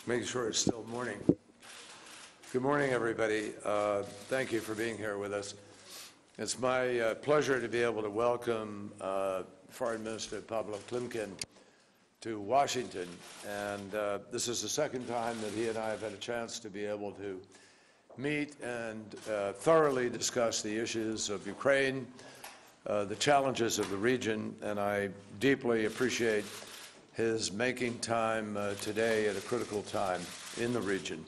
Making sure it's still morning. Good morning, everybody. Thank you for being here with us. It's my pleasure to be able to welcome Foreign Minister Pavlo Klimkin to Washington. And this is the second time that he and I have had a chance to be able to meet and thoroughly discuss the issues of Ukraine, the challenges of the region, and I deeply appreciate his making time today at a critical time in the region.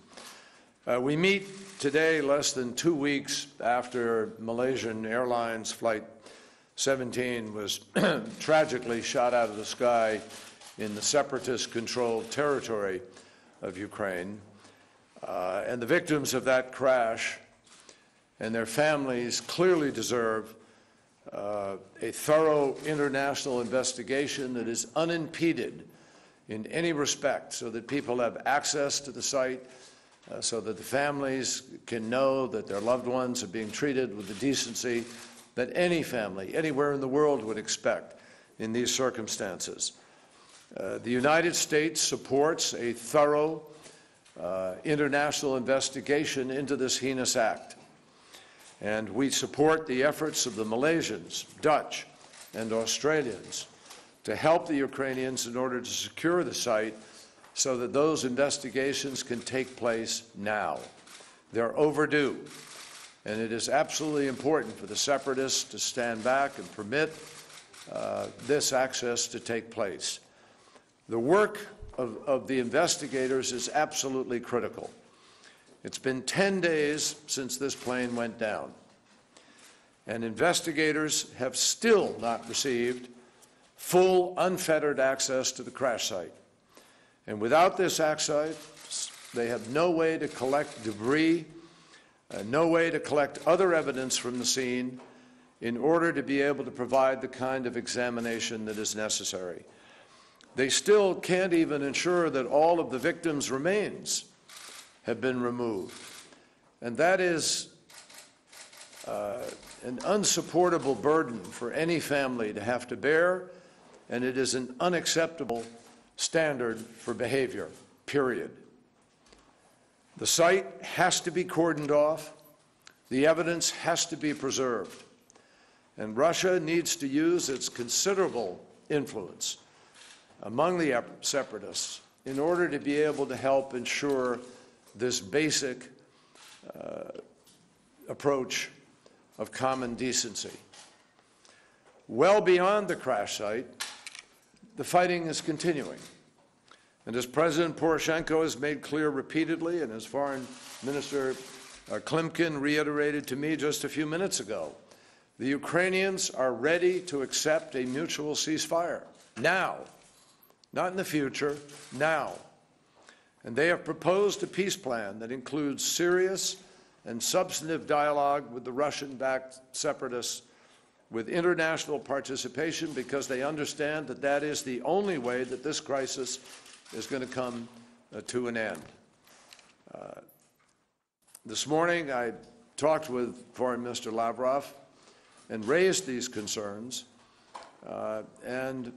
We meet today less than 2 weeks after Malaysian Airlines Flight 17 was tragically shot out of the sky in the separatist-controlled territory of Ukraine. And the victims of that crash and their families clearly deserve a thorough international investigation that is unimpeded in any respect, so that people have access to the site, so that the families can know that their loved ones are being treated with the decency that any family anywhere in the world would expect in these circumstances. The United States supports a thorough international investigation into this heinous act. And we support the efforts of the Malaysians, Dutch, and Australians to help the Ukrainians in order to secure the site so that those investigations can take place now. They're overdue, and it is absolutely important for the separatists to stand back and permit this access to take place. The work of the investigators is absolutely critical. It's been 10 days since this plane went down, and investigators have still not received full, unfettered access to the crash site. And without this access, they have no way to collect debris, no way to collect other evidence from the scene in order to be able to provide the kind of examination that is necessary. They still can't even ensure that all of the victims' remains have been removed. And that is an unsupportable burden for any family to have to bear, and it is an unacceptable standard for behavior, period. The site has to be cordoned off. The evidence has to be preserved. And Russia needs to use its considerable influence among the separatists in order to be able to help ensure this basic approach of common decency. Well beyond the crash site, the fighting is continuing. And as President Poroshenko has made clear repeatedly, and as Foreign Minister Klimkin reiterated to me just a few minutes ago, the Ukrainians are ready to accept a mutual ceasefire now, not in the future, now. And they have proposed a peace plan that includes serious and substantive dialogue with the Russian-backed separatists, with international participation, because they understand that that is the only way that this crisis is going to come to an end. This morning I talked with Foreign Minister Lavrov and raised these concerns and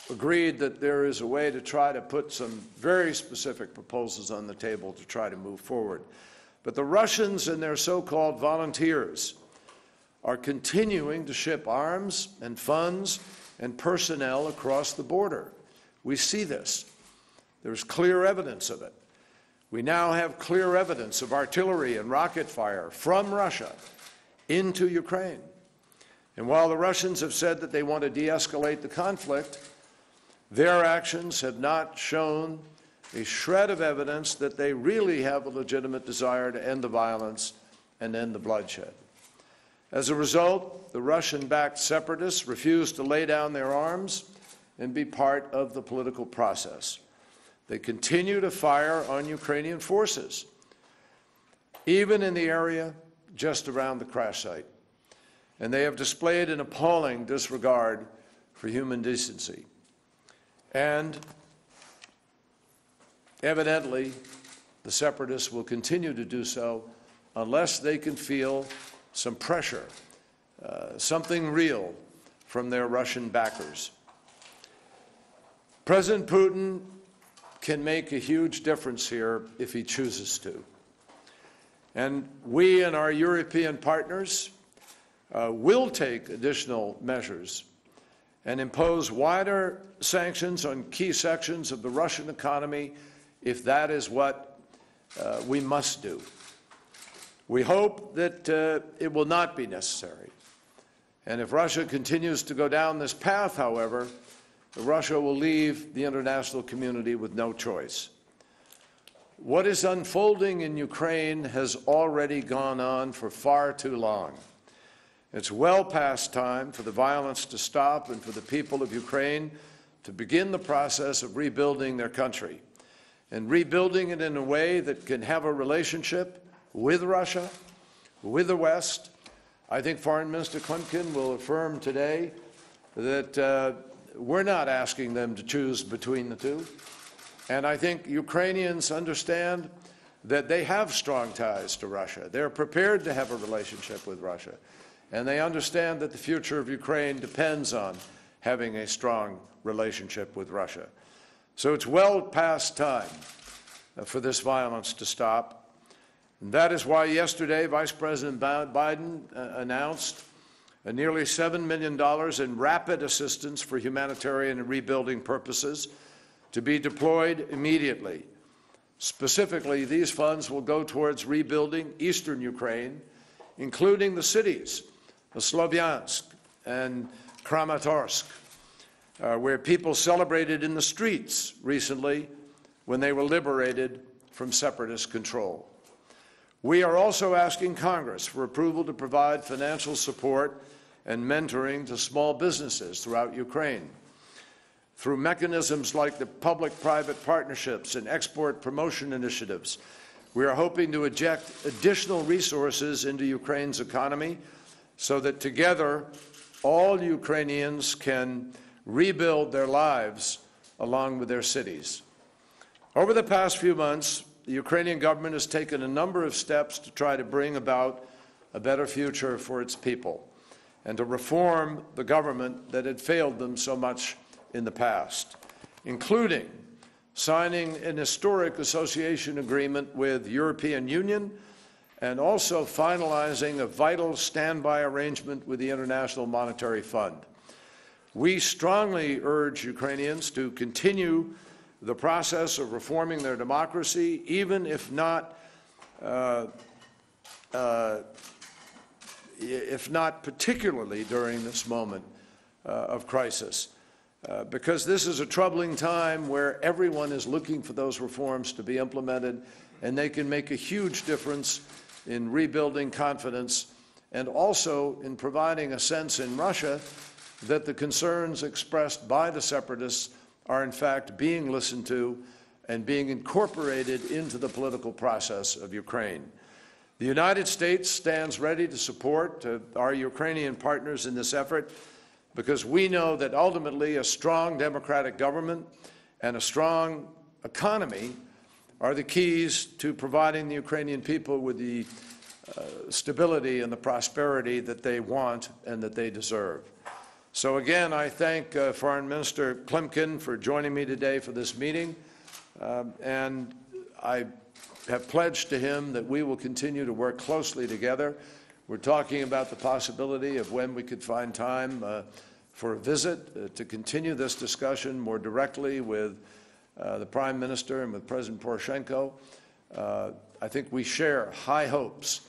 agreed that there is a way to try to put some very specific proposals on the table to try to move forward. But the Russians and their so-called volunteers are continuing to ship arms and funds and personnel across the border. We see this. There's clear evidence of it. We now have clear evidence of artillery and rocket fire from Russia into Ukraine. And while the Russians have said that they want to de-escalate the conflict, their actions have not shown a shred of evidence that they really have a legitimate desire to end the violence and end the bloodshed. As a result, the Russian-backed separatists refuse to lay down their arms and be part of the political process. They continue to fire on Ukrainian forces, even in the area just around the crash site. And they have displayed an appalling disregard for human decency. And evidently, the separatists will continue to do so unless they can feel some pressure, something real from their Russian backers. President Putin can make a huge difference here if he chooses to. And we and our European partners will take additional measures and impose wider sanctions on key sections of the Russian economy if that is what we must do. We hope that it will not be necessary. And if Russia continues to go down this path, however, Russia will leave the international community with no choice. What is unfolding in Ukraine has already gone on for far too long. It's well past time for the violence to stop and for the people of Ukraine to begin the process of rebuilding their country, and rebuilding it in a way that can have a relationship with Russia, with the West. I think Foreign Minister Klimkin will affirm today that we're not asking them to choose between the two. And I think Ukrainians understand that they have strong ties to Russia. They're prepared to have a relationship with Russia. And they understand that the future of Ukraine depends on having a strong relationship with Russia. So it's well past time for this violence to stop. And that is why yesterday Vice President Biden announced nearly $7 million in rapid assistance for humanitarian and rebuilding purposes to be deployed immediately. Specifically, these funds will go towards rebuilding eastern Ukraine, including the cities of Slovyansk and Kramatorsk, where people celebrated in the streets recently when they were liberated from separatist control. We are also asking Congress for approval to provide financial support and mentoring to small businesses throughout Ukraine through mechanisms like the public-private partnerships and export promotion initiatives. We are hoping to inject additional resources into Ukraine's economy so that together all Ukrainians can rebuild their lives along with their cities. Over the past few months, the Ukrainian government has taken a number of steps to try to bring about a better future for its people and to reform the government that had failed them so much in the past, including signing an historic association agreement with the European Union and also finalizing a vital standby arrangement with the International Monetary Fund. We strongly urge Ukrainians to continue the process of reforming their democracy, even if not particularly during this moment of crisis, because this is a troubling time where everyone is looking for those reforms to be implemented, and they can make a huge difference in rebuilding confidence and also in providing a sense in Russia that the concerns expressed by the separatists are in fact being listened to and being incorporated into the political process of Ukraine. The United States stands ready to support our Ukrainian partners in this effort because we know that ultimately a strong democratic government and a strong economy are the keys to providing the Ukrainian people with the stability and the prosperity that they want and that they deserve. So again, I thank Foreign Minister Klimkin for joining me today for this meeting, and I have pledged to him that we will continue to work closely together. We're talking about the possibility of when we could find time for a visit to continue this discussion more directly with the Prime Minister and with President Poroshenko. I think we share high hopes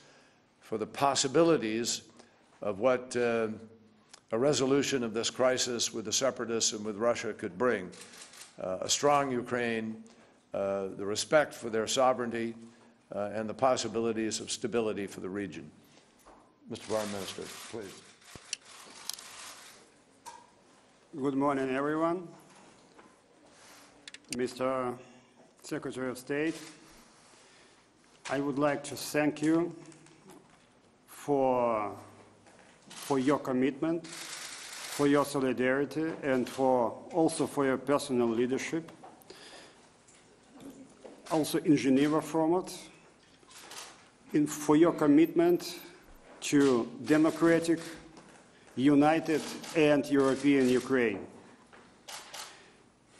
for the possibilities of what a resolution of this crisis with the separatists and with Russia could bring. A strong Ukraine, the respect for their sovereignty, and the possibilities of stability for the region. Mr. Foreign Minister, please. Good morning, everyone. Mr. Secretary of State, I would like to thank you for your commitment, for your solidarity, and also for your personal leadership. Also in Geneva format, for your commitment to democratic, united, and European Ukraine.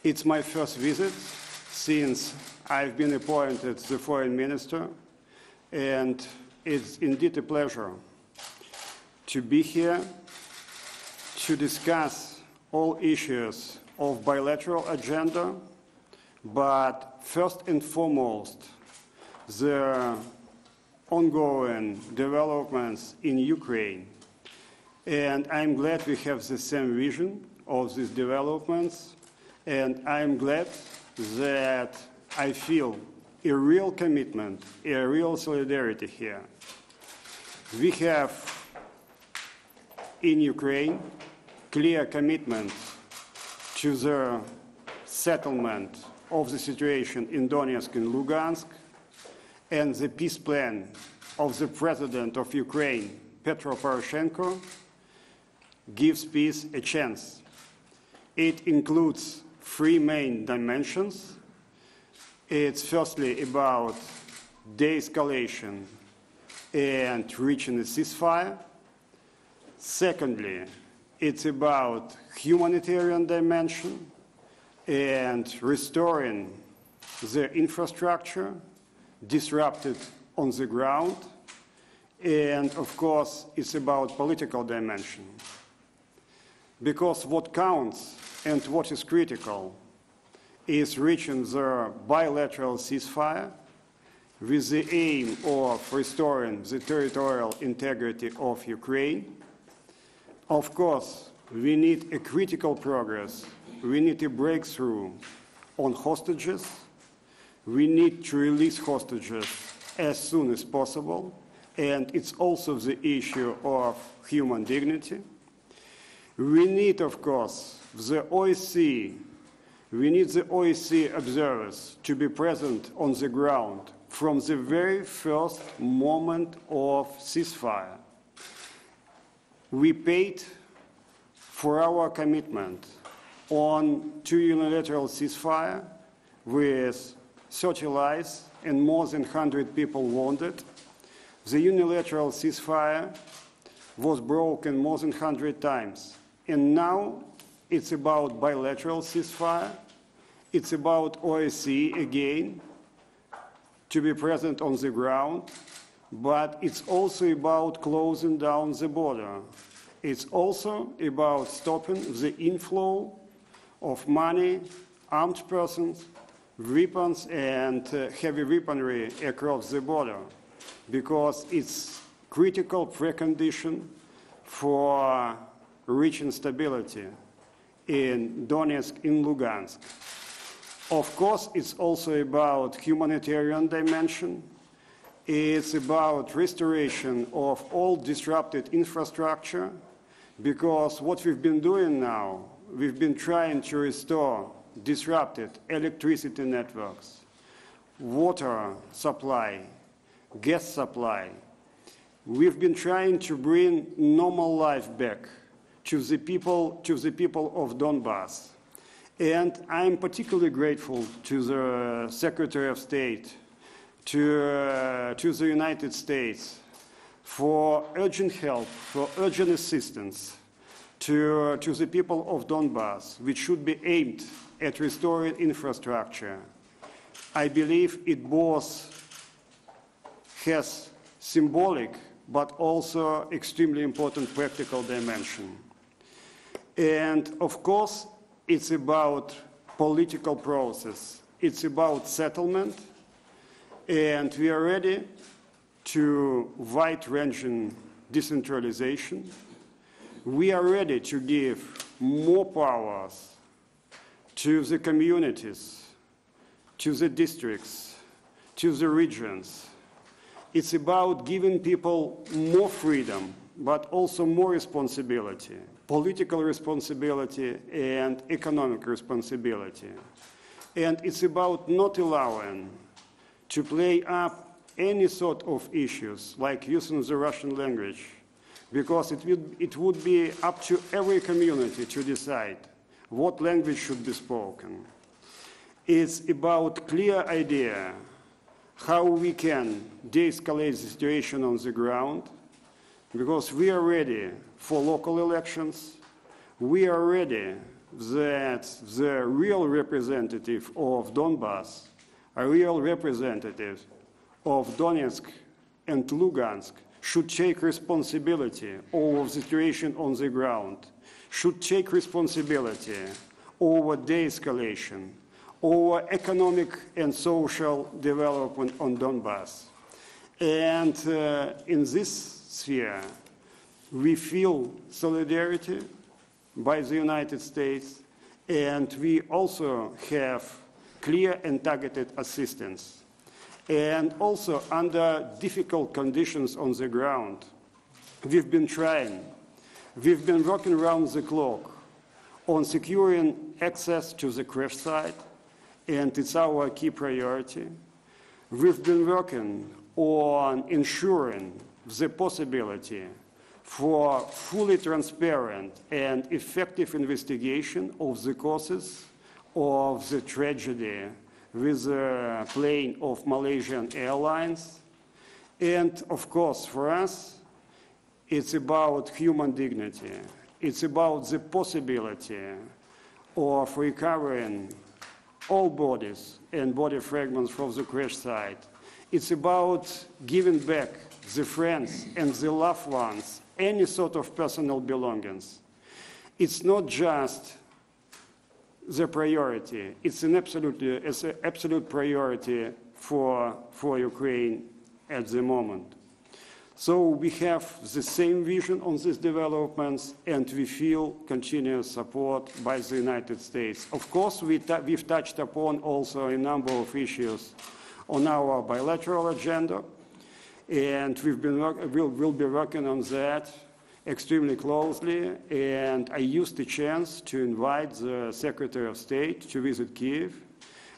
It's my first visit since I've been appointed the Foreign Minister, and it's indeed a pleasure to be here to discuss all issues of bilateral agenda, but first and foremost, the ongoing developments in Ukraine. And I'm glad we have the same vision of these developments, and I'm glad that I feel a real commitment, a real solidarity here. We have in Ukraine clear commitment to the settlement of the situation in Donetsk and Lugansk, and the peace plan of the President of Ukraine, Petro Poroshenko, gives peace a chance. It includes three main dimensions. It's firstly about de-escalation and reaching a ceasefire. Secondly, it's about humanitarian dimension and restoring the infrastructure disrupted on the ground. And of course, it's about political dimension. Because what counts and what is critical is reaching the bilateral ceasefire with the aim of restoring the territorial integrity of Ukraine. Of course, we need a critical progress. We need a breakthrough on hostages. We need to release hostages as soon as possible. And it's also the issue of human dignity. We need, of course, the OSCE. We need the OSCE observers to be present on the ground from the very first moment of ceasefire. We paid for our commitment on to unilateral ceasefire with 30 lives and more than 100 people wounded. The unilateral ceasefire was broken more than 100 times. And now it's about bilateral ceasefire. It's about OSCE again to be present on the ground. But it's also about closing down the border. It's also about stopping the inflow of money, armed persons, weapons, and heavy weaponry across the border, because it's critical precondition for reaching stability in Donetsk, in Lugansk. Of course, it's also about humanitarian dimension. It's about restoration of all disrupted infrastructure, because what we've been doing now, we've been trying to restore disrupted electricity networks, water supply, gas supply. We've been trying to bring normal life back to the people of Donbass. And I'm particularly grateful to the Secretary of State, to the United States for urgent help, for urgent assistance to the people of Donbass, which should be aimed at restoring infrastructure. I believe it both has symbolic but also extremely important practical dimension. And of course, it's about political process. It's about settlement. And we are ready to wide-ranging decentralization. We are ready to give more powers to the communities, to the districts, to the regions. It's about giving people more freedom, but also more responsibility, political responsibility and economic responsibility. And it's about not allowing to play up any sort of issues like using the Russian language, because it would be up to every community to decide what language should be spoken. It's about clear idea how we can de-escalate the situation on the ground, because we are ready for local elections. We are ready that the real representative of Donbass, a real representative of Donetsk and Lugansk should take responsibility over the situation on the ground, should take responsibility over de-escalation, over economic and social development on Donbass. And in this sphere, we feel solidarity by the United States, and we also have clear and targeted assistance. And also under difficult conditions on the ground, we've been trying, we've been working around the clock on securing access to the crash site, and it's our key priority. We've been working on ensuring the possibility for fully transparent and effective investigation of the causes of the tragedy with the plane of Malaysian Airlines. And of course, for us, it's about human dignity. It's about the possibility of recovering all bodies and body fragments from the crash site. It's about giving back the friends and the loved ones any sort of personal belongings. It's not just the priority, it's an absolute priority for Ukraine at the moment. So we have the same vision on these developments, and we feel continuous support by the United States. Of course, we've touched upon also a number of issues on our bilateral agenda, and we'll be working on that extremely closely. And I used the chance to invite the Secretary of State to visit Kyiv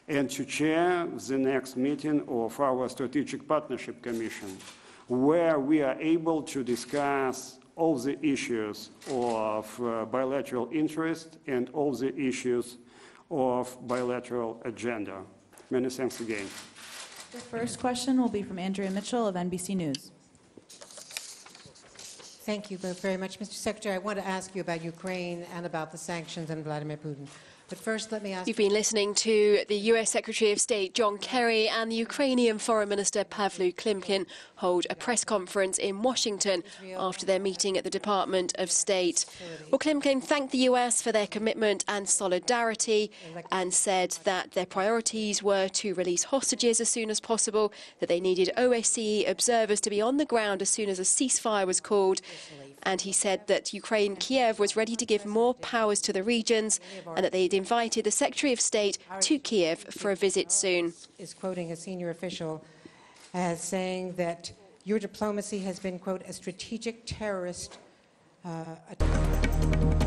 and to chair the next meeting of our Strategic Partnership Commission, where we are able to discuss all the issues of bilateral interest and all the issues of bilateral agenda. Many thanks again. The first question will be from Andrea Mitchell of NBC News. Thank you very much, Mr. Secretary. I want to ask you about Ukraine and about the sanctions and Vladimir Putin. But first, let me ask... You've been listening to the US Secretary of State John Kerry and the Ukrainian Foreign Minister Pavlo Klimkin hold a press conference in Washington after their meeting at the Department of State. Well, Klimkin thanked the US for their commitment and solidarity and said that their priorities were to release hostages as soon as possible, that they needed OSCE observers to be on the ground as soon as a ceasefire was called. And he said that Kiev was ready to give more powers to the regions and that they had invited the Secretary of State to Kiev for a visit soon. Is quoting a senior official as saying that your diplomacy has been, quote, a strategic terrorist attack.